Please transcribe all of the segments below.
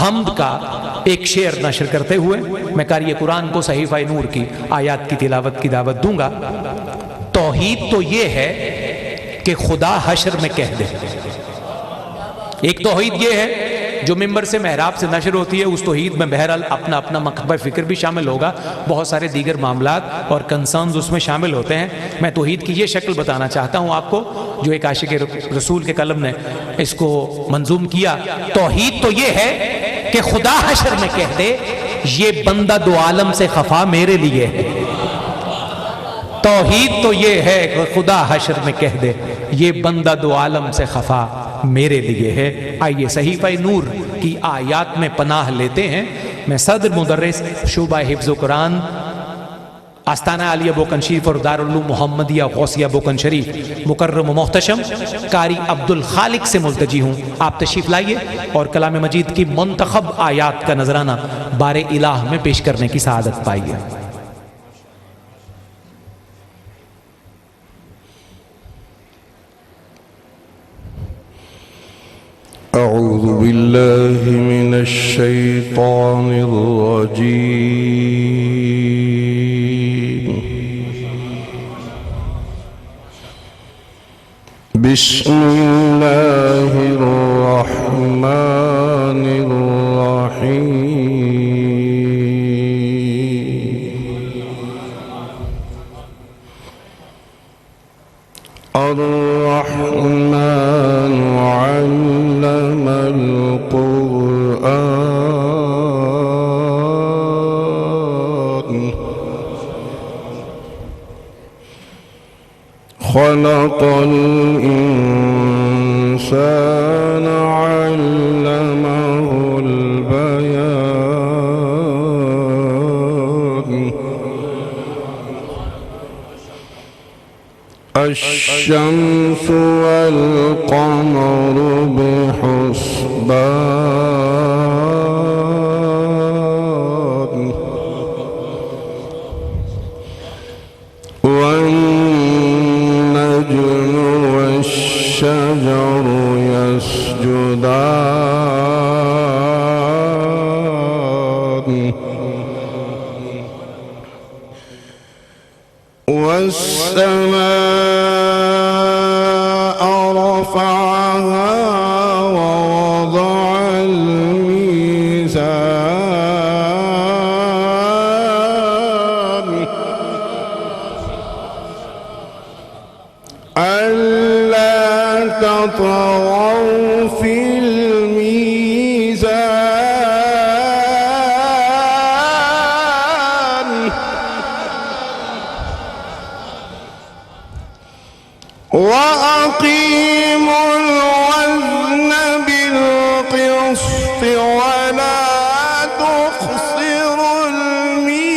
حمد کا ایک شعر نشر کرتے ہوئے میں قاری قرآن کو صحیفہ نور کی آیات کی تلاوت کی دعوت دوں گا۔ توحید تو یہ ہے کہ خدا حشر میں کہہ دے۔ ایک توحید یہ ہے جو ممبر سے محراب سے نشر ہوتی ہے، اس توحید میں بہرحال اپنا اپنا مکتبہ فکر بھی شامل ہوگا، بہت سارے دیگر معاملات اور کنسرنز اس میں شامل ہوتے ہیں۔ میں توحید کی یہ شکل بتانا چاہتا ہوں آپ کو جو ایک عاشق رسول کے قلم نے اس کو منظوم کیا۔ توحید تو یہ ہے کہ خدا حشر میں کہہ دے یہ بندہ دو عالم سے خفا میرے لیے ہے۔ توحید تو یہ ہے کہ خدا حشر میں کہہ دے یہ بندہ دو عالم سے خفا میرے لیے ہے۔ آئیے صحیفہ نور کی آیات میں پناہ لیتے ہیں۔ میں صدر مدرس شعبہ حفظ و قرآن آستانہ عالیہ بوکن شریف اور دارالعلوم محمدیہ غوثیہ بوکن شریف مکرم و محتشم قاری عبد الخالق سے ملتجی ہوں۔ آپ تشریف لائیے اور کلام مجید کی منتخب آیات کا نذرانہ بار الہ میں پیش کرنے کی سعادت پائیے۔ أعوذ بالله من الشيطان الرجيم بسم الله الرحمن الرحيم الرحمن علم القرآن خلق الإنسان علمه البيان الشمس والقمر بحسبان والنجم والشجر يسجدان والسماء رفعها ووضع الميزان ألا تطغوا في الميزان وأقيموا الوزن بالقسط ولا تخسروا الميزان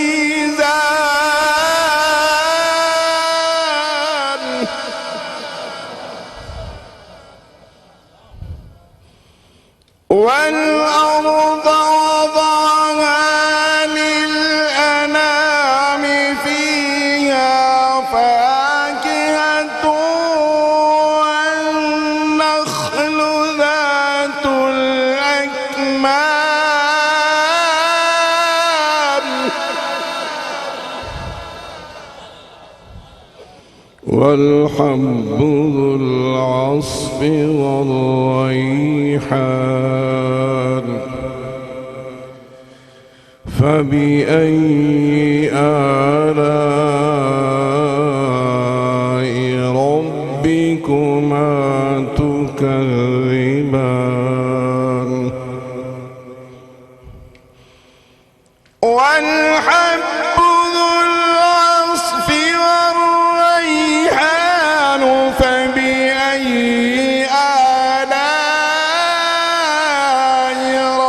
والأرض وضعها للأنام فيها فاكهة والنخل ذات الأكمام والحب ذو العصف والريحان فبأي آلاء ربكما تكذبان والحب ذو العصف والريحان فبأي آلاء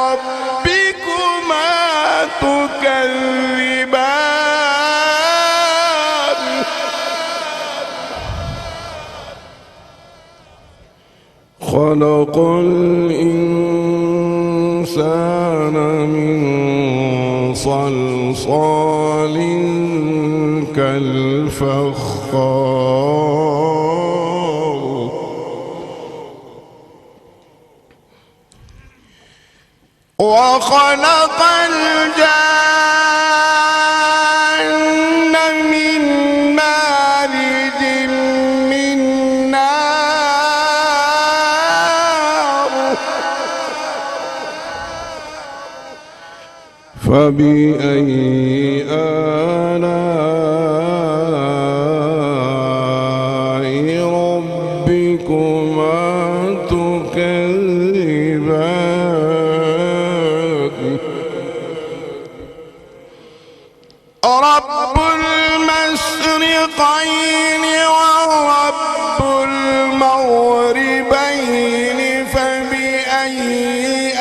ربكما تكذبان خلق الإنسان من صلصال كالفخار وخلق الجن من مارج من نار فبأي آلاء ربكما تكذبان رب المشرقين ورب المغربين فبأي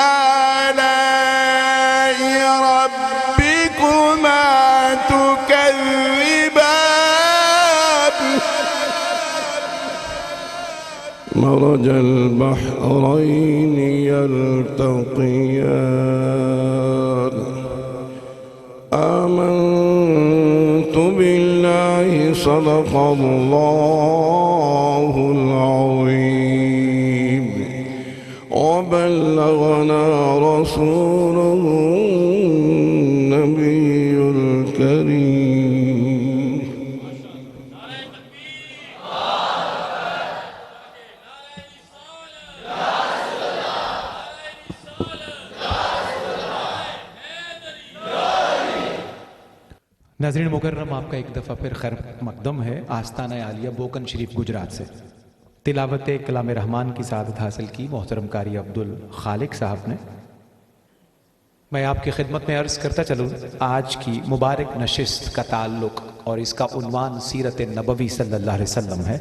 آلاء ربكما تكذبان مرج البحرين يلتقيان آمنت بالله صدق الله العظيم وبلغنا رسوله النبي الكريم ناظرین مکرم، آپ کا ایک دفعہ پھر خیر مقدم ہے آستانہ عالیہ بوکن شریف گجرات سے۔ تلاوت کلام رحمان کی سعادت حاصل کی محترم قاری عبدالخالق صاحب نے۔ میں آپ کی خدمت میں عرض کرتا چلوں، آج کی مبارک نشست کا تعلق اور اس کا عنوان سیرت نبوی صلی اللہ علیہ وسلم ہے۔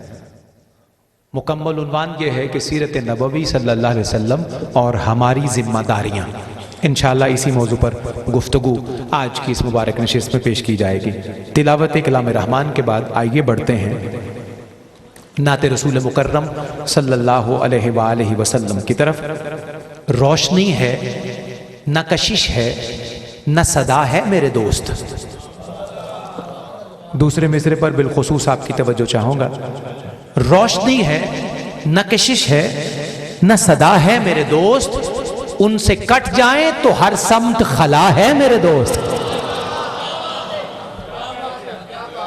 مکمل عنوان یہ ہے کہ سیرت نبوی صلی اللہ علیہ وسلم اور ہماری ذمہ داریاں۔ انشاءاللہ اسی موضوع پر گفتگو آج کی اس مبارک نشست میں پیش کی جائے گی۔ تلاوت کلام رحمان کے بعد آئیے بڑھتے ہیں نعت رسول مکرم صلی اللہ علیہ وآلہ وسلم کی طرف۔ روشنی ہے نہ کشش ہے نہ صدا ہے میرے دوست۔ دوسرے مصرے پر بالخصوص آپ کی توجہ چاہوں گا۔ روشنی ہے نہ کشش ہے نہ صدا ہے میرے دوست، ان سے کٹ جائیں تو ہر سمت خلا ہے میرے دوست۔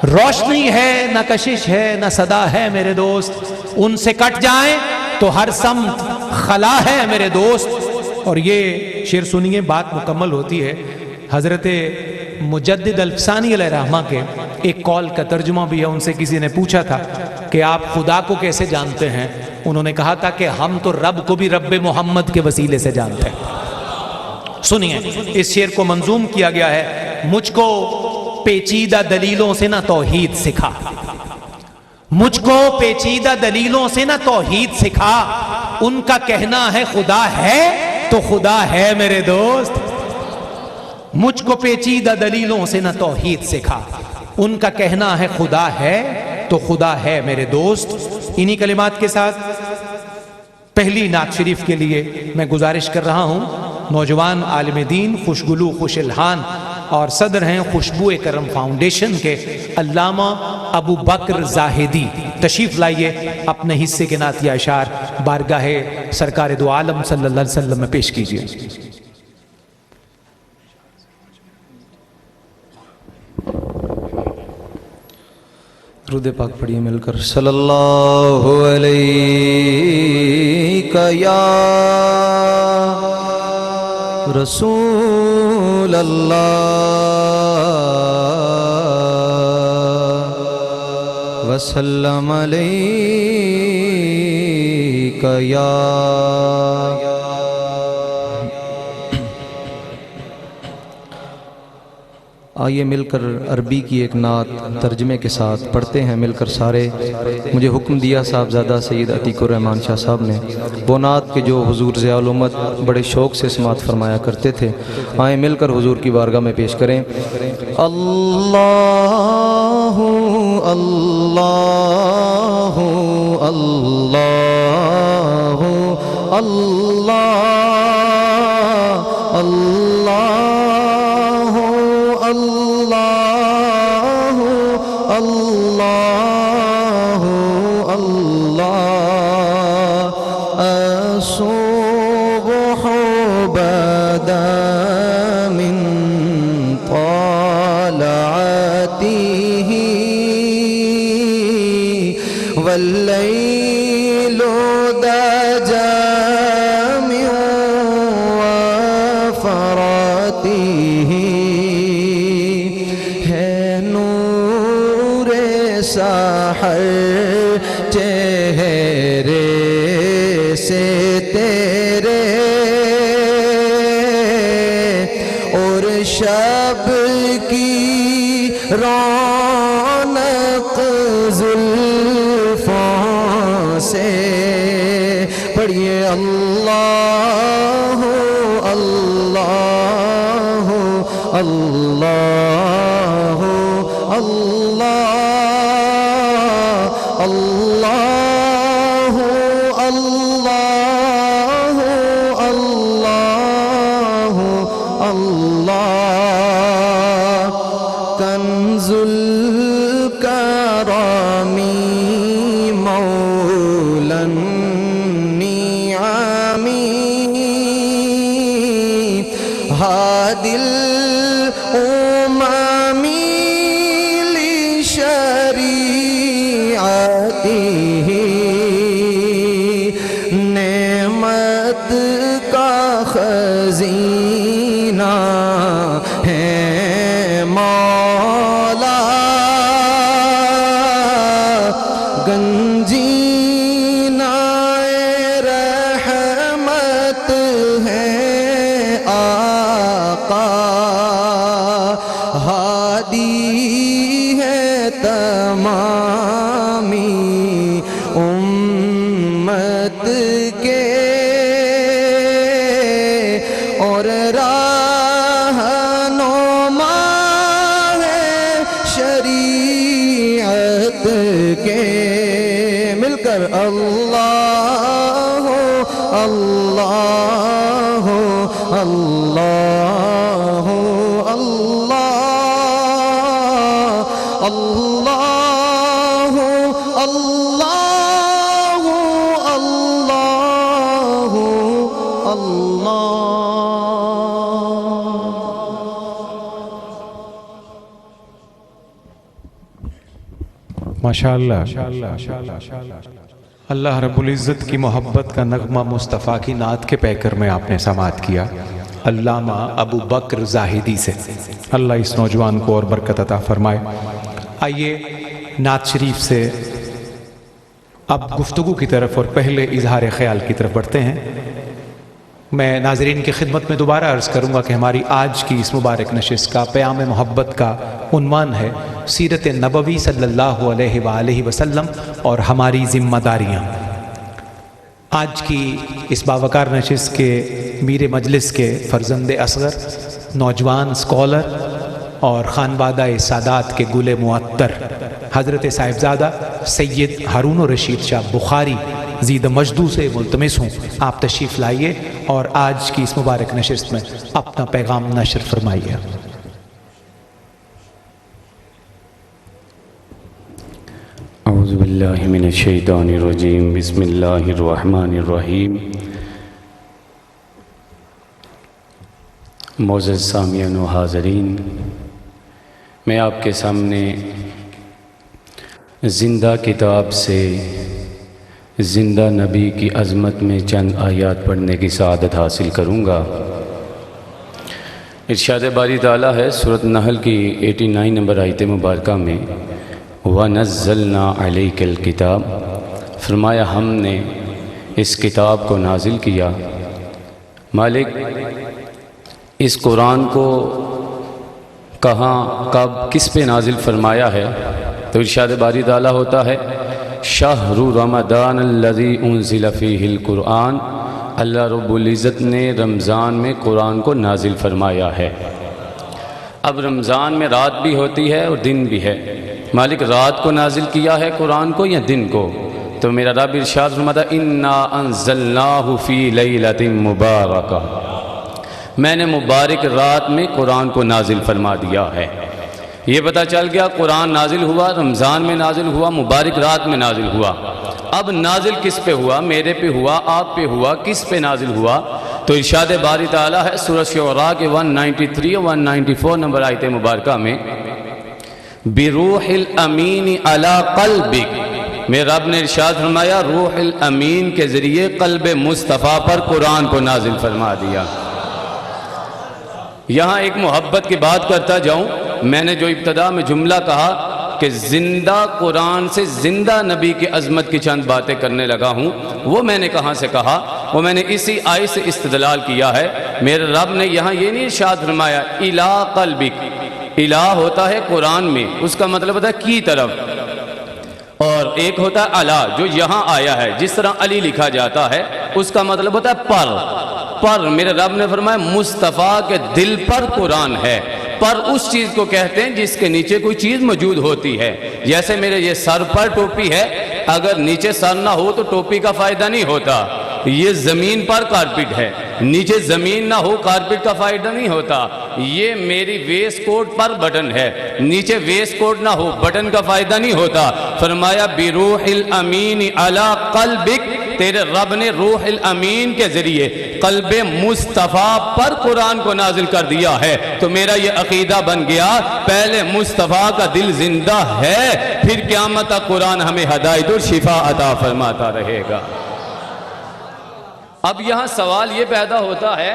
روشنی ہے نہ کشش ہے نہ صدا ہے میرے دوست، ان سے کٹ جائیں تو ہر سمت خلا ہے میرے دوست۔ اور یہ شعر سنیے، بات مکمل ہوتی ہے۔ حضرت مجدد الفسانی علیہ رحمہ کے ایک کال کا ترجمہ بھی ہے۔ ان سے کسی نے پوچھا تھا کہ آپ خدا کو کیسے جانتے ہیں؟ انہوں نے کہا تھا کہ ہم تو رب کو بھی رب محمد کے وسیلے سے جانتے ہیں۔ سنیے، اس شعر کو منظوم کیا گیا ہے۔ مجھ کو پیچیدہ دلیلوں سے نہ توحید سکھا، مجھ کو پیچیدہ دلیلوں سے نہ توحید سکھا، ان کا کہنا ہے خدا ہے تو خدا ہے میرے دوست۔ مجھ کو پیچیدہ دلیلوں سے نہ توحید سکھا، ان کا کہنا ہے خدا ہے تو خدا ہے میرے دوست۔ انہی کلمات کے ساتھ پہلی نعت شریف کے لیے میں گزارش کر رہا ہوں۔ نوجوان عالم دین، خوشگلو خوش الحان اور صدر ہیں خوشبو کرم فاؤنڈیشن کے علامہ ابو بکر زاہدی، تشریف لائیے، اپنے حصے کے نعتیہ اشعار بارگاہ سرکار دو عالم صلی اللہ علیہ وسلم میں پیش کیجیے۔ درود پاک پڑھیے مل کر۔ صلی اللہ علیہ یا رسول اللہ وسلم علیہ یا آئیے مل کر عربی کی ایک نعت ترجمے کے ساتھ پڑھتے ہیں مل کر سارے۔ مجھے حکم دیا صاحبزادہ سید عتیق الرحمن شاہ صاحب نے، وہ نعت کے جو حضور ضیاء الامت بڑے شوق سے سماعت فرمایا کرتے تھے۔ آئیں مل کر حضور کی بارگاہ میں پیش کریں۔ اللہ اللہ اللہ اللہ اللہ اللہ اللہ اللہ الصبح بدا واللیل دجامع وفراته ہے نور سحر چہرے سے تیرے اور شب کی رونق زلفوں سے پڑھیے اللہ اللہ اللہ اللہ اللہ اللہ اللہ اللہ کنز الکرم مولا النعم ہادی الامم لشریعته نعمت کا خزینہ ہے مولا گنجینہ رحمت ہے آقا ہادی ہے تمامی امت کے اور رہنما ہے شریعت کے مل کر اللہ اللہ اللہ اللہ اللہ اللہ اللہ اللہ ماشاءاللہ اللہ رب العزت کی محبت کا نغمہ مصطفیٰ کی نعت کے پیکر میں آپ نے سماعت کیا علامہ ابو بکر زاہدی سے۔ اللہ اس نوجوان کو اور برکت عطا فرمائے۔ آئیے نعت شریف سے اب گفتگو کی طرف اور پہلے اظہار خیال کی طرف بڑھتے ہیں۔ میں ناظرین کی خدمت میں دوبارہ عرض کروں گا کہ ہماری آج کی اس مبارک نشست کا پیام محبت کا عنوان ہے سیرت نبوی صلی اللہ علیہ وآلہ وسلم اور ہماری ذمہ داریاں۔ آج کی اس باوقار نشست کے میر مجلس کے فرزند اصغر، نوجوان اسکالر اور خانوادہ سادات کے گل معطر حضرت صاحبزادہ سید ہارون الرشید شاہ بخاری زید مجدو سے ملتمس ہوں آپ تشریف لائیے اور آج کی اس مبارک نشست میں اپنا پیغام نشر فرمائیے۔ اعوذ باللہ من الشیطان الرجیم بسم اللہ الرحمن الرحیم۔ معزز سامعین و حاضرین، میں آپ کے سامنے زندہ کتاب سے زندہ نبی کی عظمت میں چند آیات پڑھنے کی سعادت حاصل کروں گا۔ ارشاد باری تعالیٰ ہے سورۃ نحل کی 89 نمبر آیت مبارکہ میں وَنَزَّلْنَا عَلَيْكَ الْكِتَابَ، فرمایا ہم نے اس کتاب کو نازل کیا۔ مالک اس قرآن کو کہاں کب کس پہ نازل فرمایا ہے؟ تو ارشاد باری تعالیٰ ہوتا ہے شہر رمضان الذی انزل فیہ القرآن، اللہ رب العزت نے رمضان میں قرآن کو نازل فرمایا ہے۔ اب رمضان میں رات بھی ہوتی ہے اور دن بھی ہے، مالک رات کو نازل کیا ہے قرآن کو یا دن کو؟ تو میرا رب ارشاد فرماتا انا انزلناہ فی لیلۃ مبارکہ، میں نے مبارک رات میں قرآن کو نازل فرما دیا ہے۔ یہ پتہ چل گیا قرآن نازل ہوا، رمضان میں نازل ہوا، مبارک رات میں نازل ہوا۔ اب نازل کس پہ ہوا؟ میرے پہ ہوا، آپ پہ ہوا، کس پہ نازل ہوا؟ تو ارشاد باری تعالیٰ ہے سورۃ شعراء کے 193 اور 194 نمبر آیت مبارکہ میں بروح الامین علی قلبک، میرے رب نے ارشاد فرمایا روح الامین کے ذریعے قلب مصطفیٰ پر قرآن کو نازل فرما دیا۔ یہاں ایک محبت کی بات کرتا جاؤں، میں نے جو ابتدا میں جملہ کہا کہ زندہ قرآن سے زندہ نبی کی عظمت کی چند باتیں کرنے لگا ہوں، وہ میں نے کہاں سے کہا؟ وہ میں نے اسی آیت سے استدلال کیا ہے۔ میرے رب نے یہاں یہ نہیں ارشاد فرمایا الہ قلبک، الہ ہوتا ہے قرآن میں، اس کا مطلب ہوتا ہے کی طرف، اور ایک ہوتا ہے علا جو یہاں آیا ہے، جس طرح علی لکھا جاتا ہے اس کا مطلب ہوتا ہے پر میرے رب نے فرمایا مصطفیٰ کے دل پر قرآن ہے۔ پر اس چیز کو کہتے ہیں جس کے نیچے کوئی چیز موجود ہوتی ہے، جیسے میرے یہ سر پر ٹوپی ہے، اگر نیچے سر نہ ہو تو ٹوپی کا فائدہ نہیں ہوتا۔ یہ زمین پر کارپٹ ہے، نیچے زمین نہ ہو کارپٹ کا فائدہ نہیں ہوتا۔ یہ میری ویسٹ کوٹ پر بٹن ہے، نیچے ویسٹ کوٹ نہ ہو بٹن کا فائدہ نہیں ہوتا۔ فرمایا بروح الامین علی قلبک، تیرے رب نے روح الامین کے ذریعے قلب مصطفیٰ پر قرآن کو نازل کر دیا ہے۔ تو میرا یہ عقیدہ بن گیا، پہلے مصطفیٰ کا دل زندہ ہے، پھر قیامت تک قرآن ہمیں ہدایت اور شفا عطا فرماتا رہے گا۔ اب یہاں سوال یہ پیدا ہوتا ہے،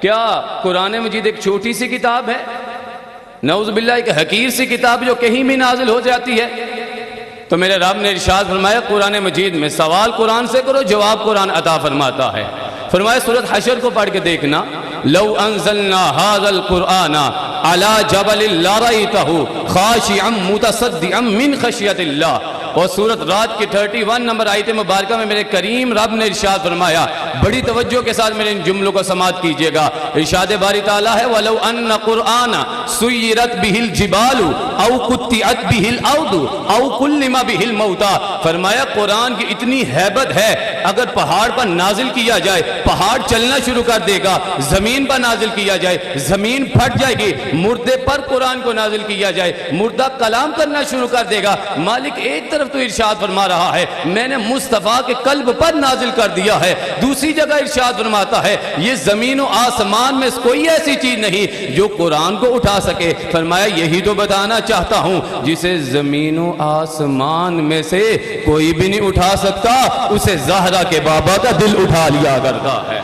کیا قرآن مجید ایک چھوٹی سی کتاب ہے؟ نعوذ باللہ ایک حقیر سی کتاب جو کہیں بھی نازل ہو جاتی ہے؟ تو میرے رب نے ارشاد فرمایا قرآن مجید میں سوال قرآن سے کرو، جواب قرآن عطا فرماتا ہے۔ فرمایا سورۃ حشر کو پڑھ کے دیکھنا، لو انزلنا هذا القرآن على جبل لرأيته خاشعا متصدعا من خشیۃ اللہ۔ اور سورۃ رات کی 31 نمبر آیت مبارکہ میں میرے کریم رب نے ارشاد فرمایا، بڑی توجہ کے ساتھ میرے ان جملوں کو سماعت کیجئے گا۔ ارشاد باری تعالیٰ ہے وَلَوْ أَنَّ قُرْآنَ سُيِّرَتْ بِهِ الْجِبَالُ أَوْ قُطِّعَتْ بِهِ الْأَرْضُ أَوْ كُلِّمَ بِهِ الْمَوْتَى۔ فرمایا قرآن کی اتنی ہیبت ہے، اگر پہاڑ پر نازل کیا جائے پہاڑ چلنا شروع کر دے گا، زمین پر نازل کیا جائے زمین پھٹ جائے گی، مردے پر قرآن کو نازل کیا جائے مردہ کلام کرنا شروع کر دے گا۔ مالک ایک طرف تو ارشاد فرما رہا ہے میں نے مصطفیٰ کے قلب پر نازل کر دیا ہے، دوسری جگہ ارشاد فرماتا ہے یہ زمین و آسمان میں کوئی ایسی چیز نہیں جو قرآن کو اٹھا سکے۔ فرمایا یہی تو بتانا چاہتا ہوں، جسے زمین و آسمان میں سے کوئی بھی نہیں اٹھا سکتا، اسے زہرا کے بابا کا دل اٹھا لیا کرتا ہے۔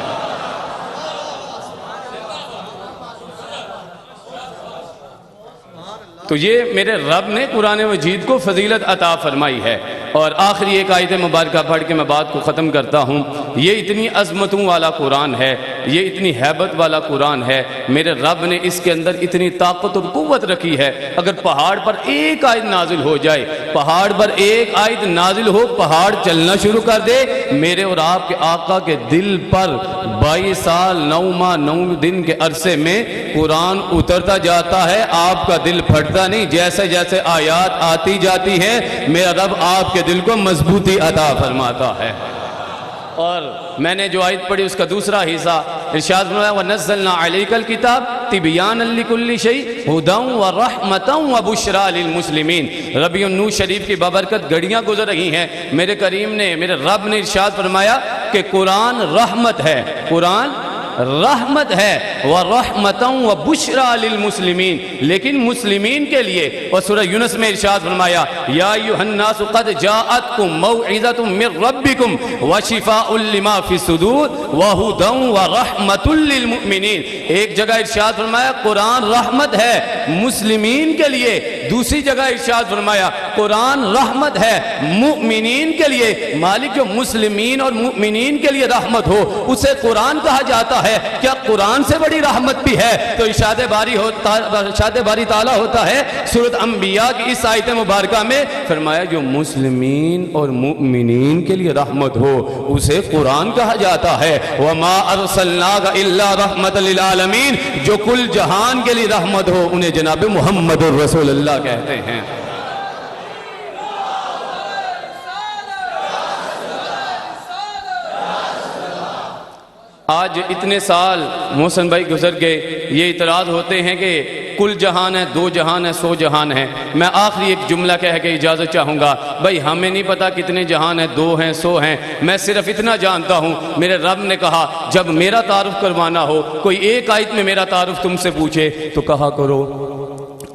تو یہ میرے رب نے قرآن مجید کو فضیلت عطا فرمائی ہے۔ اور آخری ایک آیت مبارکہ پڑھ کے میں بات کو ختم کرتا ہوں۔ یہ اتنی عظمتوں والا قرآن ہے، یہ اتنی ہیبت والا قرآن ہے، میرے رب نے اس کے اندر اتنی طاقت اور قوت رکھی ہے۔ اگر پہاڑ پر ایک آیت نازل ہو جائے، پہاڑ پر ایک آیت نازل ہو، پہاڑ چلنا شروع کر دے، میرے اور آپ کے آقا کے دل پر 22 سال 9 ماہ 9 دن کے عرصے میں قرآن اترتا جاتا ہے، آپ کا دل پھٹتا نہیں، جیسے جیسے آیات آتی جاتی ہیں میرا رب آپ کے دل کو مضبوطی عطا فرماتا ہے۔ اور میں نے جو آیت پڑھی اس کا دوسرا حصہ ارشاد فرمایا وَنَزَّلْنَا عَلَيْكَ الْكِتَابَ تِبْيَانًا لِكُلِّ شَيْءٍ هُدًى وَرَحْمَةً وَبُشْرَى لِلْمُسْلِمِينَ۔ ربیع النور شریف کی بابرکت گھڑیاں گزر رہی ہیں، میرے کریم نے میرے رب نے ارشاد فرمایا کہ قرآن رحمت ہے، قرآن رحمت ہے، وَرَحْمَةً وَبُشْرَى لِلْمُسْلِمِينَ، لیکن مسلمین کے لیے۔ اور سورہ یونس میں ارشاد فرمایا یا ایھا الناس قد جاءتکم موعظۃ من ربکم وشفاء لما فی الصدور وہدی ورحمۃ للمؤمنین۔ ایک جگہ ارشاد فرمایا قرآن رحمت ہے مسلمین کے لیے، دوسری جگہ ارشاد فرمایا قرآن رحمت ہے مؤمنین کے لیے۔ مالک جو مسلمین اور مؤمنین کے لیے رحمت ہو اسے قرآن کہا جاتا ہے، کیا قرآن سے بڑی رحمت بھی ہے؟ تو ارشاد باری تعالیٰ ہوتا ہے سورۃ انبیاء کی اس آیت مبارکہ میں فرمایا جو مسلمین اور مؤمنین کے لیے رحمت ہو اسے قرآن کہا جاتا ہے۔ وَمَا أَرْسَلْنَاكَ إِلَّا رَحْمَةً لِلْعَالَمِينَ، جو کل جہان کے لیے رحمت ہو انہیں جناب محمد الرسول اللہ کہتے ہیں۔ آج اتنے سال محسن بھائی گزر گئے، یہ اعتراض ہوتے ہیں کہ کل جہان ہے، 2 جہان ہے، 100 جہان ہے۔ میں آخری ایک جملہ کہہ کے اجازت چاہوں گا، بھائی ہمیں نہیں پتا کتنے جہان ہیں، 2 ہیں 100 ہیں، میں صرف اتنا جانتا ہوں میرے رب نے کہا جب میرا تعارف کروانا ہو، کوئی ایک آیت میں میرا تعارف تم سے پوچھے تو کہا کرو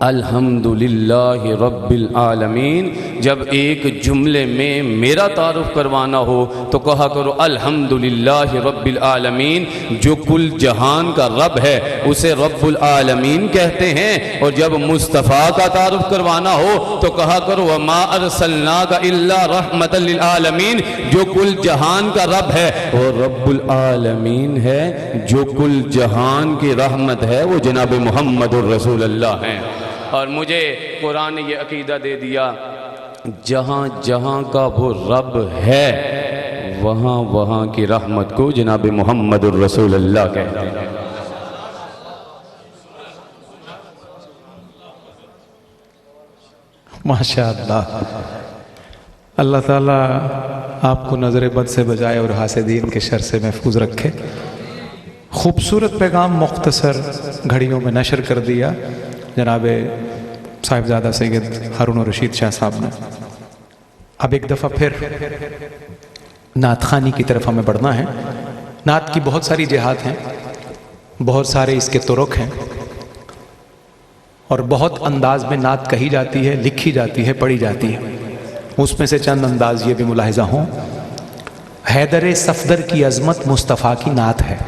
الحمدللہ رب العالمین، جب ایک جملے میں میرا تعارف کروانا ہو تو کہا کرو الحمدللہ رب العالمین، جو کل جہان کا رب ہے اسے رب العالمین کہتے ہیں، اور جب مصطفیٰ کا تعارف کروانا ہو تو کہا کرو وما ارسلناک الا رحمتا للعالمین، جو کل جہان کا رب ہے وہ رب العالمین ہے، جو کل جہان کی رحمت ہے وہ جناب محمد الرسول اللہ ہیں۔ اور مجھے قرآن نے یہ عقیدہ دے دیا، جہاں جہاں کا وہ رب ہے وہاں وہاں کی رحمت کو جناب محمد الرسول اللہ کہتے ہیں۔ ماشاءاللہ، اللہ تعالیٰ آپ کو نظر بد سے بجائے اور حاسدین کے شر سے محفوظ رکھے۔ خوبصورت پیغام مختصر گھڑیوں میں نشر کر دیا جناب صاحبزادہ سید ہارون الرشید شاہ صاحب نے۔ اب ایک دفعہ پھر نعت خوانی کی طرف ہمیں بڑھنا ہے۔ نعت کی بہت ساری جہات ہیں، بہت سارے اس کے طرق ہیں، اور بہت انداز میں نعت کہی جاتی ہے، لکھی جاتی ہے، پڑھی جاتی ہے۔ اس میں سے چند انداز یہ بھی ملاحظہ ہوں۔ حیدر صفدر کی عظمت مصطفیٰ کی نعت ہے۔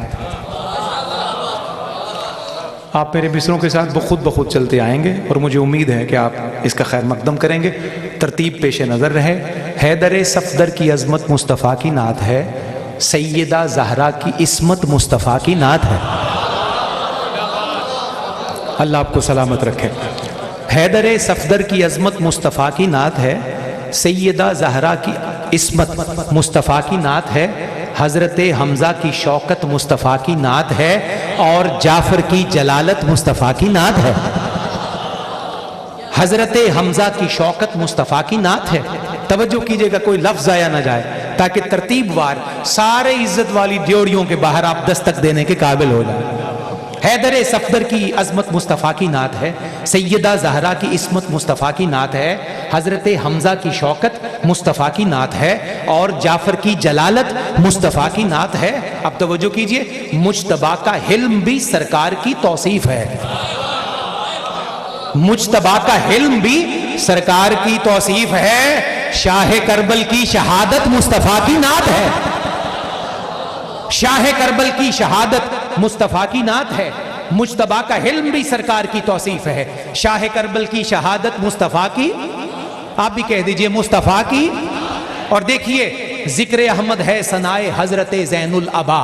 آپ میرے مصروں کے ساتھ خود بخود چلتے آئیں گے اور مجھے امید ہے کہ آپ اس کا خیر مقدم کریں گے۔ ترتیب پیش نظر رہے۔ حیدر صفدر کی عظمت مصطفیٰ کی نعت ہے، سیدہ زہرا کی عصمت مصطفیٰ کی نعت ہے۔ اللہ آپ کو سلامت رکھے۔ حیدر صفدر کی عظمت مصطفیٰ کی نعت ہے، سیدہ زہرا کی عصمت مصطفیٰ کی نعت ہے، حضرت حمزہ کی شوکت مصطفیٰ کی نعت ہے، اور جعفر کی جلالت مصطفیٰ کی نعت ہے۔ حضرت حمزہ کی شوکت مصطفیٰ کی نعت ہے۔ توجہ کیجئے گا، کوئی لفظ ضائع نہ جائے، تاکہ ترتیب وار سارے عزت والی ڈیوڑیوں کے باہر آپ دستک دینے کے قابل ہو جائیں۔ حیدر صفدر کی عظمت مصطفیٰ کی نعت ہے، سیدہ زہرا کی عصمت مصطفیٰ کی نعت ہے، حضرت حمزہ کی شوکت مصطفیٰ کی نعت ہے، اور جعفر کی جلالت مصطفیٰ کی نعت ہے۔ اب توجہ کیجئے، مجتبیٰ کا حلم بھی سرکار کی توصیف ہے۔ مجتبیٰ کا حلم بھی سرکار کی توصیف ہے۔ شاہ کربل کی شہادت مصطفیٰ کی نعت ہے۔ شاہ کربل کی شہادت مصطفیٰ کی نعت ہے۔ مجتبیٰ کا حلم بھی سرکار کی توصیف ہے۔ شاہ کربل کی شہادت مصطفیٰ کی، آپ بھی کہہ دیجئے مصطفیٰ کی۔ اور دیکھیے، ذکر احمد ہے ثنائے حضرت زین العبا،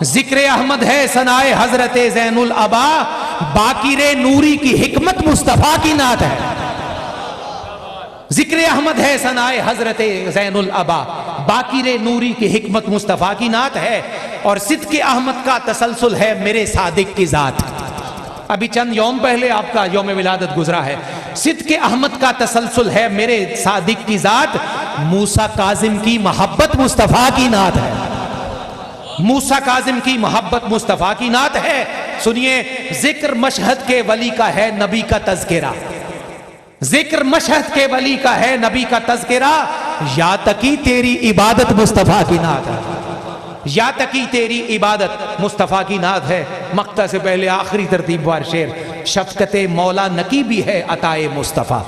ذکر احمد ہے ثنائے حضرت زین العبا، باقر نوری کی حکمت مصطفیٰ کی نعت ہے۔ ذکر احمد ہے ثنائے حضرت زین العبا، باقر نوری کی حکمت مصطفیٰ کی نعت ہے، اور صدق احمد کا تسلسل ہے میرے صادق کی ذات۔ ابھی چند یوم پہلے آپ کا یوم ولادت گزرا ہے۔ صدق احمد کا تسلسل ہے میرے صادق کی ذات، موسیٰ کاظم کی محبت مصطفیٰ کی نعت ہے۔ موسیٰ کاظم کی محبت مصطفیٰ کی نعت ہے۔ سنیے، ذکر مشہد کے ولی کا ہے نبی کا تذکرہ، ذکر مشہد کے ولی کا ہے نبی کا تذکرہ، یا تکی تیری عبادت مصطفیٰ کی نعت ہے، یا تکی تیری عبادت مصطفیٰ کی نعت ہے۔ مقطع سے پہلے آخری ترتیب وار شعر، شفقت مولا نکی بھی ہے عطائے مصطفیٰ،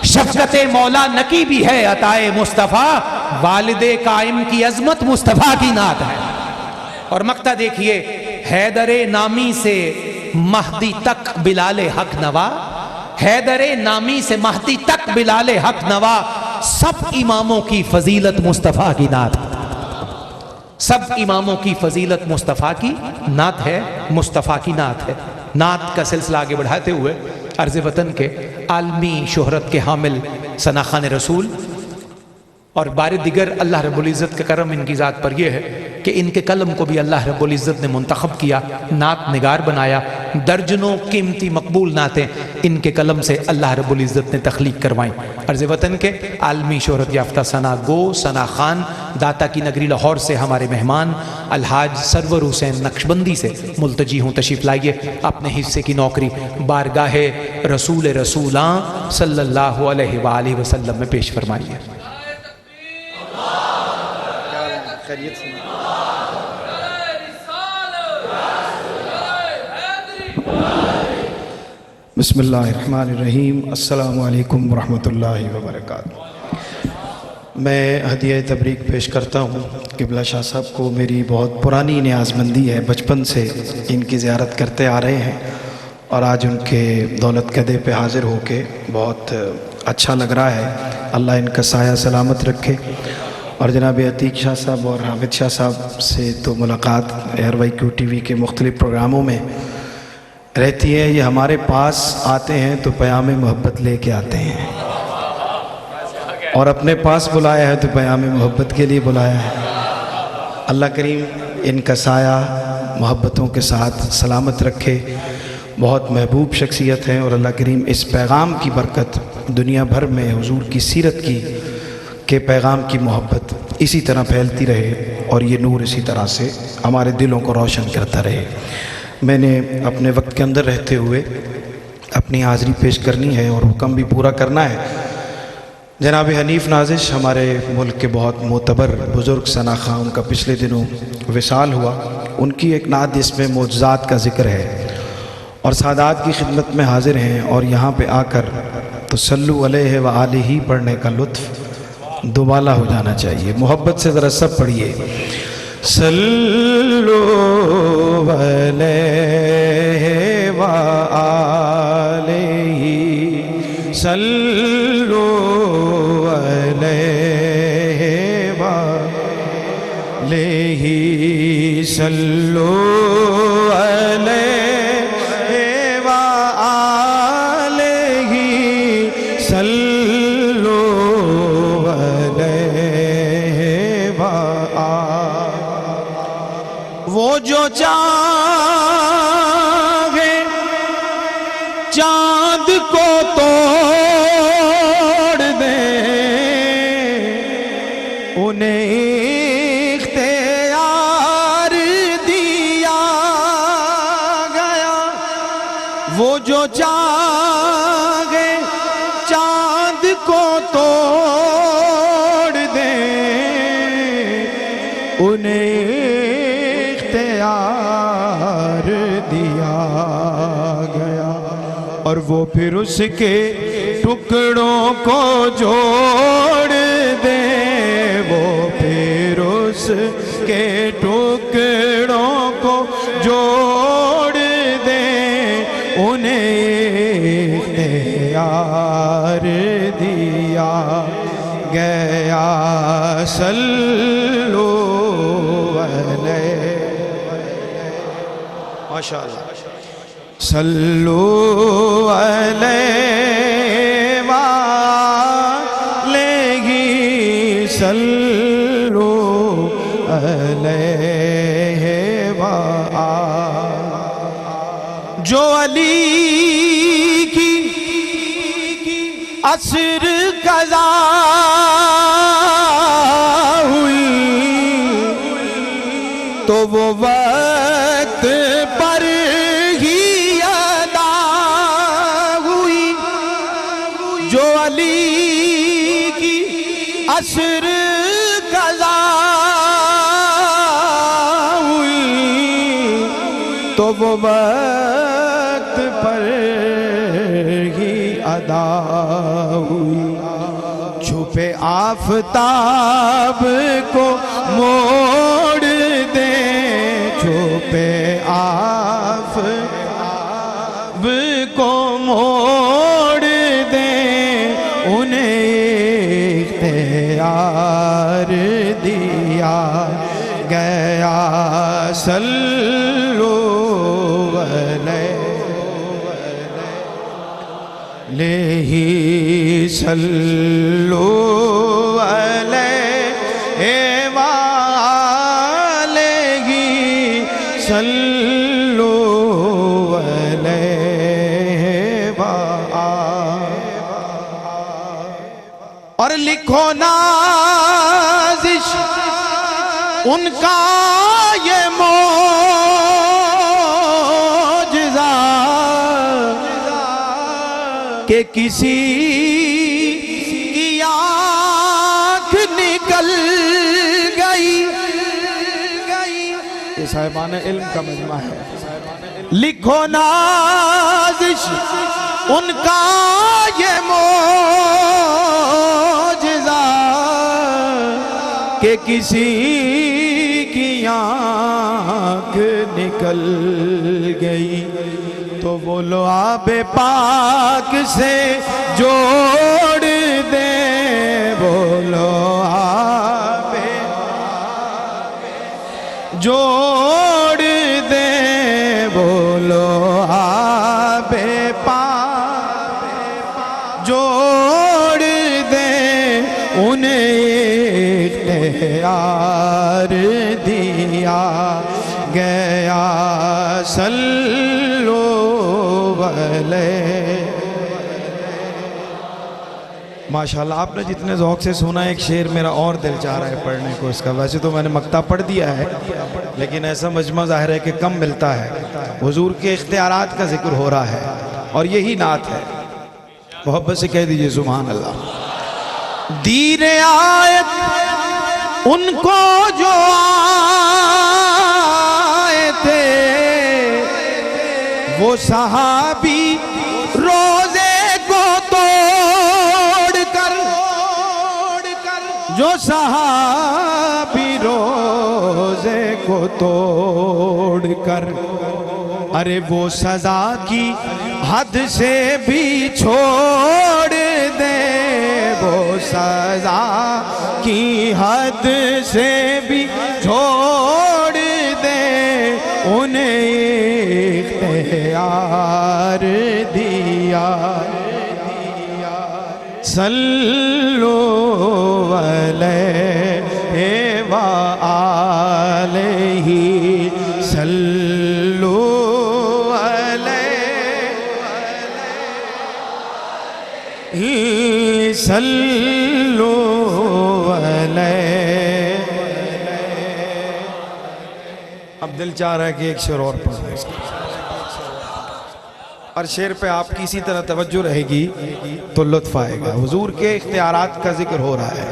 شفقت مولا نکی بھی ہے عطائے مصطفیٰ، والد قائم کی عظمت مصطفیٰ کی نعت ہے۔ اور مقطع دیکھیے، حیدر نامی سے مہدی تک بلال حق نوا، حیدر نامی سے مہدی تک بلال حق نوا، سب اماموں کی فضیلت مصطفیٰ کی نعت، سب اماموں کی فضیلت مصطفیٰ کی نعت ہے، مصطفیٰ کی نعت ہے۔ نعت کا سلسلہ آگے بڑھاتے ہوئے عرض وطن کے عالمی شہرت کے حامل ثنا خوان رسول اور بار دیگر اللہ رب العزت کا کرم ان کی ذات پر یہ ہے کہ ان کے قلم کو بھی اللہ رب العزت نے منتخب کیا، نعت نگار بنایا۔ درجنوں قیمتی مقبول نعتیں ان کے قلم سے اللہ رب العزت نے تخلیق کروائیں۔ عرض وطن کے عالمی شہرت یافتہ ثنا گو ثنا خان داتا کی نگری لاہور سے ہمارے مہمان الحاج سرور حسین نقشبندی سے ملتجی ہوں، تشریف لائیے، اپنے حصے کی نوکری بارگاہ رسول رسولاں صلی اللہ علیہ وآلہ وسلم میں پیش فرمائیے۔ بسم اللہ الرحمن الرحیم۔ السلام علیکم ورحمۃ اللہ وبرکاتہ۔ میں ہدیہ تبریک پیش کرتا ہوں۔ قبلہ شاہ صاحب کو میری بہت پرانی نیاز مندی ہے، بچپن سے ان کی زیارت کرتے آ رہے ہیں اور آج ان کے دولت قدے پہ حاضر ہو کے بہت اچھا لگ رہا ہے۔ اللہ ان کا سایہ سلامت رکھے۔ اور جناب عتیق شاہ صاحب اور حامد شاہ صاحب سے تو ملاقات ایئر وائی کیو ٹی وی کے مختلف پروگراموں میں رہتی ہے۔ یہ ہمارے پاس آتے ہیں تو پیام محبت لے کے آتے ہیں، اور اپنے پاس بلایا ہے تو پیام محبت کے لیے بلایا ہے۔ اللہ کریم ان کا سایہ محبتوں کے ساتھ سلامت رکھے۔ بہت محبوب شخصیت ہیں، اور اللہ کریم اس پیغام کی برکت دنیا بھر میں حضور کی سیرت کی کہ پیغام کی محبت اسی طرح پھیلتی رہے اور یہ نور اسی طرح سے ہمارے دلوں کو روشن کرتا رہے۔ میں نے اپنے وقت کے اندر رہتے ہوئے اپنی حاضری پیش کرنی ہے اور حکم بھی پورا کرنا ہے۔ جناب حنیف نازش ہمارے ملک کے بہت معتبر بزرگ ثنا خواں، ان کا پچھلے دنوں وصال ہوا۔ ان کی ایک نعت جس میں معجزات کا ذکر ہے اور سادات کی خدمت میں حاضر ہیں، اور یہاں پہ آ کر تو صلو علیہ وآلہ پڑھنے کا لطف دوبالا ہو جانا چاہیے۔ محبت سے ذرا سب پڑھیے، صلو علیہ وآلہ، صلو علیہ وآلہ، صلو علیہ وآلہ، صلو علیہ وآلہ۔ وہ جو چاہے چاند کو توڑ دے، انہیں اختیار دیا گیا۔ وہ جو چاہے چاند کو توڑ دے، انہیں اختیار دیا گیا، اور وہ پھر اس کے ٹکڑوں کو جوڑ دے، وہ پھر اس کے ٹکڑوں کو جوڑ دے، انہیں اختیار دیا گیا۔ صلو علیہ، ماشاءاللہ، صلو علیہ وآلہ، صلو علیہ وآلہ۔ جو علی کی عصر قضا ہوئی تو وہ وقت پر ہی ادا ہوئی۔ جو علی کی عصر قضا ہوئی تو وہ وقت پر ہی ادا ہوئی۔ چھپے آفتاب کو موڑ دے، چھپے آفتاب کو موڑ دے، انہیں اختیار دیا گیا۔ صلو علیہ، صلو علیہ وآلہ، صلو علیہ وآلہ۔ اور لکھو نازش ان کا یہ معجزہ کہ کسی کی آنکھ نکل گئی۔ یہ صاحبان علم کا مجمع ہے۔ لکھو نازش ان کا یہ معجزہ کہ کسی کی آنکھ نکل گئی تو وہ لعاب پاک سے جوڑ دے، وہ لعاب جوڑ دے، وہ لعاب پاک جوڑ دے، انہیں اختیار دیا گیا، صلو علیہ۔ ماشاءاللہ آپ نے جتنے ذوق سے سنا ایک شعر میرا اور دل چاہ رہا ہے پڑھنے کو اس کا، ویسے تو میں نے مقطع پڑھ دیا ہے لیکن ایسا مجمع ظاہر ہے کہ کم ملتا ہے، حضور کے اختیارات کا ذکر ہو رہا ہے اور یہی نعت ہے، محبت سے کہہ دیجئے سبحان اللہ۔ دیر آیت ان کو جو آئے تھے وہ صحابی روزے کو توڑ کر، جو صحابی روزے کو توڑ کر، ارے وہ سزا کی حد سے بھی چھوڑ دے، وہ سزا کی حد سے بھی چھوڑ دے، انہیں اختیار دیا، صلو علیہ وآلہ، صلو علیہ، صلو علیہ۔ اب دل چاہ رہا ہے کہ ایک شعر اور پڑھ لیں اس کا، اور شعر پہ آپ کی اسی طرح توجہ رہے گی تو لطف آئے گا۔ حضور کے اختیارات کا ذکر ہو رہا ہے،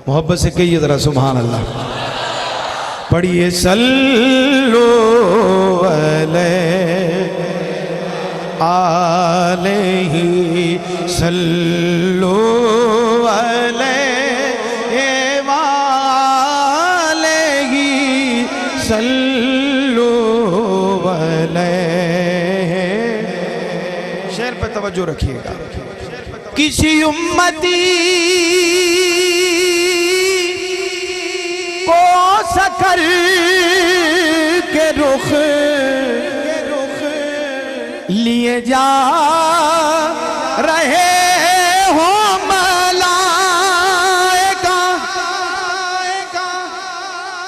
محبت سے کہیے ذرا سبحان اللہ، پڑھیے صلو علیہ آلہ، صلو علیہ وآلہ، صلو علیہ۔ شعر پہ توجہ رکھیے گا۔ کسی امتی کو سکر کے رخ لیے جا رہے ہو ملائکہ،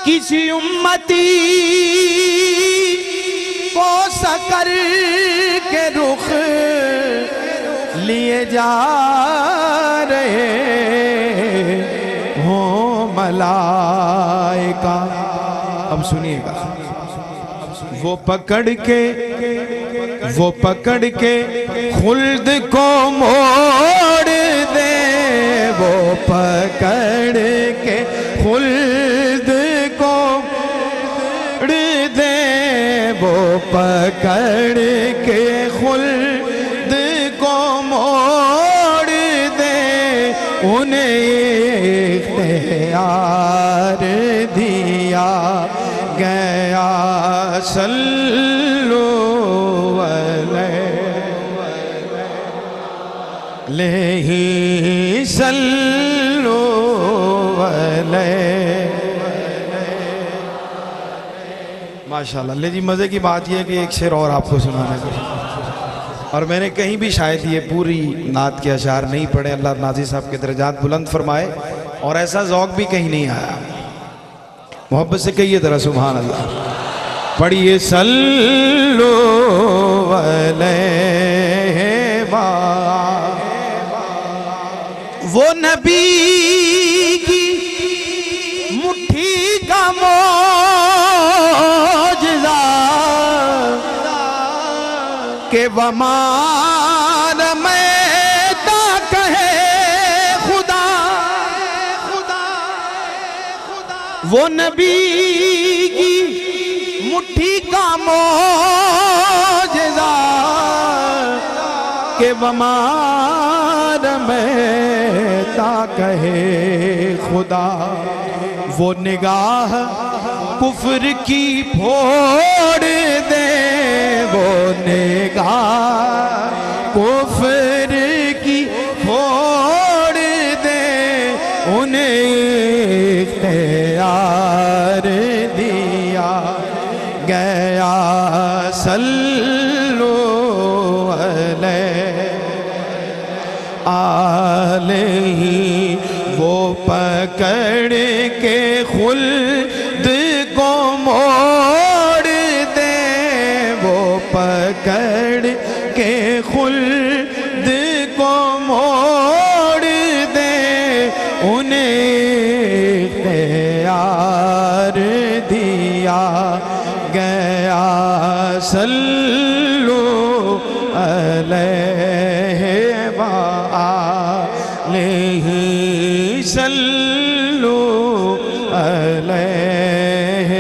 کسی امتی کو سکر کے رخ لیے جا رہے ہو ملائکہ۔ اب سنیے گا، وہ پکڑ کے خلد کو موڑ دے، وہ پکڑ کے خلد کو موڑ دے، وہ پکڑ کے خلد کو موڑ دے، انہیں اختیار دیا گیا، صلو علیہ، صلو علیہ۔ ماشاءاللہ۔ لے جی، مزے کی بات یہ ہے کہ ایک شعر اور آپ کو سنانے کو، اور میں نے کہیں بھی شاید یہ پوری نعت کے اشعار نہیں پڑھے، اللہ ناظر صاحب کے درجات بلند فرمائے، اور ایسا ذوق بھی کہیں نہیں آیا۔ محبت سے کہیے ذرا سبحان اللہ، پڑھیے صلو علیہ وہ نبی کی مٹھی کا معجزہ کہ ومان میں تا کہے خدا، وہ نبی کی مٹھی کا معجزہ کہ ومار میں تا کہے خدا، وہ نگاہ کفر کی پھوڑ دے، وہ نگاہ کفر کی پھوڑ دے، انہیں اختیار دیا گیا صلو علیہ، وہ پکڑ کے خلد کو موڑ دے، وہ پکڑ کے خلد کو موڑ دے، انہیں اختیار دیا گیا صلو علیہ وآلہ، صلو علیہ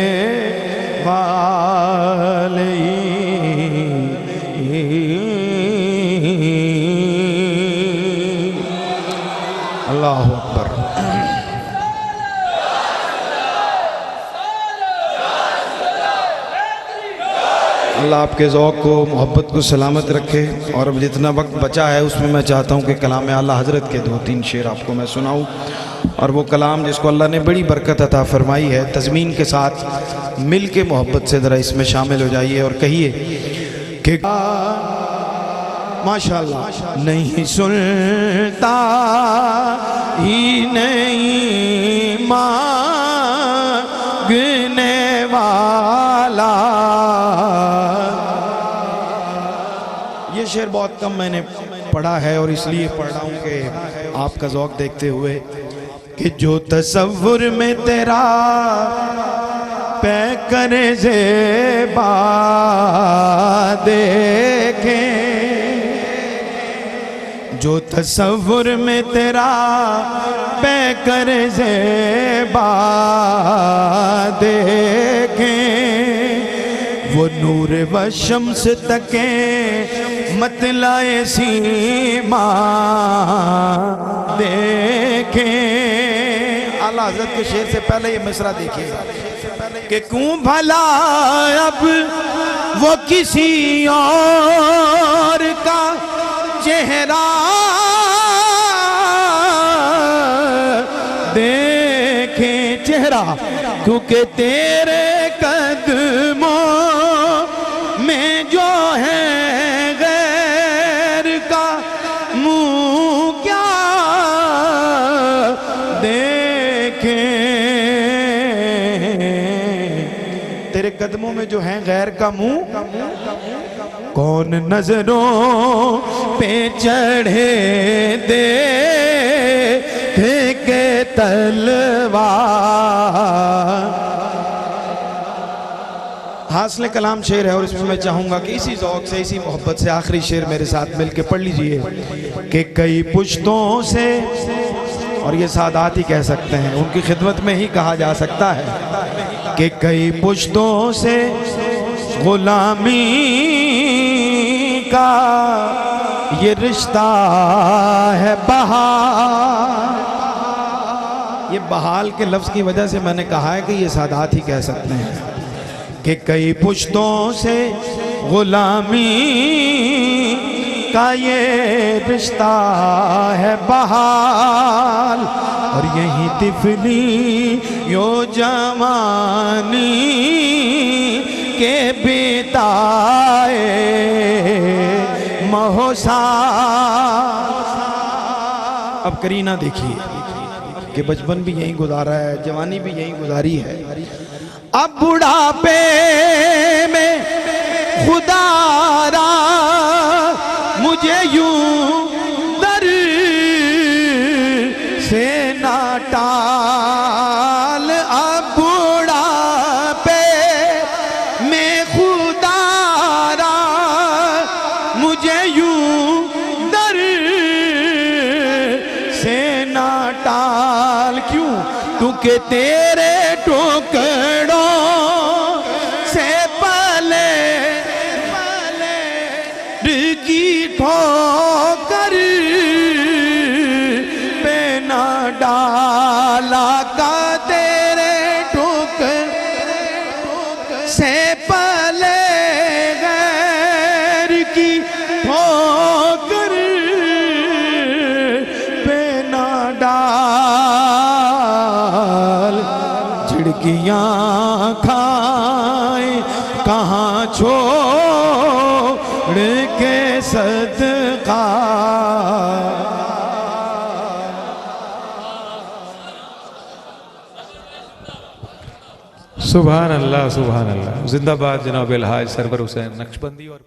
وآلہ۔ اللہ اکبر۔ اللہ آپ کے ذوق کو، محبت کو سلامت رکھے، اور اب جتنا وقت بچا ہے اس میں میں چاہتا ہوں کہ کلام اعلیٰ حضرت کے 2-3 شعر آپ کو میں سناؤں، اور وہ کلام جس کو اللہ نے بڑی برکت عطا فرمائی ہے، تضمین کے ساتھ مل کے محبت سے ذرا اس میں شامل ہو جائیے اور کہیے کہ ماشاءاللہ نہیں سنتا ہی نہیں مانگنے والا۔ یہ شعر بہت کم میں نے پڑھا ہے، اور اس لیے پڑھ رہا ہوں کہ آپ کا ذوق دیکھتے ہوئے، کہ جو تصور میں تیرا پے کرے زیبا دیکھیں، جو تصور میں تیرا پے کرے زیبا دیکھیں، وہ نور و شمس تکیں مطلع سیما دیکھیں۔ اعلیٰ حضرت کے شعر سے پہلے یہ مصرع دیکھیے کہ کیوں بھلا اب وہ کسی اور کا چہرہ دیکھیں، چہرہ کیونکہ تیرے قدموں میں جو ہے غیر کا منہ کیا دیکھیں، تیرے قدموں میں جو ہے غیر کا منہ کون نظروں پہ چڑھے دے کہ تلوار۔ حاصل کلام شعر ہے، اور اس میں میں چاہوں گا کہ اسی ذوق سے، اسی محبت سے آخری شعر میرے ساتھ مل کے پڑھ لیجئے کہ کئی پشتوں سے، اور یہ سادات ہی کہہ سکتے ہیں، ان کی خدمت میں ہی کہا جا سکتا ہے کہ کئی پشتوں سے غلامی کا یہ رشتہ ہے بہار۔ یہ بحال کے لفظ کی وجہ سے میں نے کہا ہے کہ یہ سادات ہی کہہ سکتے ہیں کہ کئی پشتوں سے غلامی کا یہ رشتہ ہے بحال، اور یہی طفلی یو جوانی کے بتائے مہوسا۔ اب کرینہ دیکھیے کہ بچپن بھی یہیں گزارا ہے، جوانی بھی یہیں گزاری ہے، اب بڑھاپے میں خدا را مجھے یوں در سے نہ ٹال، اب بڑھاپے میں خدا را مجھے یوں در سے نہ ٹال، کیوں؟ کیونکہ تیرے ٹکڑوں سے پلے کی ٹھوکر پہ نہ ڈالا کا تیرے ٹھوکر سے پلے غیر کی ٹھوکر پہ نہ ڈال جھڑکیاں کھائیں کہاں چھوڑ کے صدقہ سبحان اللہ سبحان اللہ. زندہ باد جناب الحاج سرور حسین نقشبندی. اور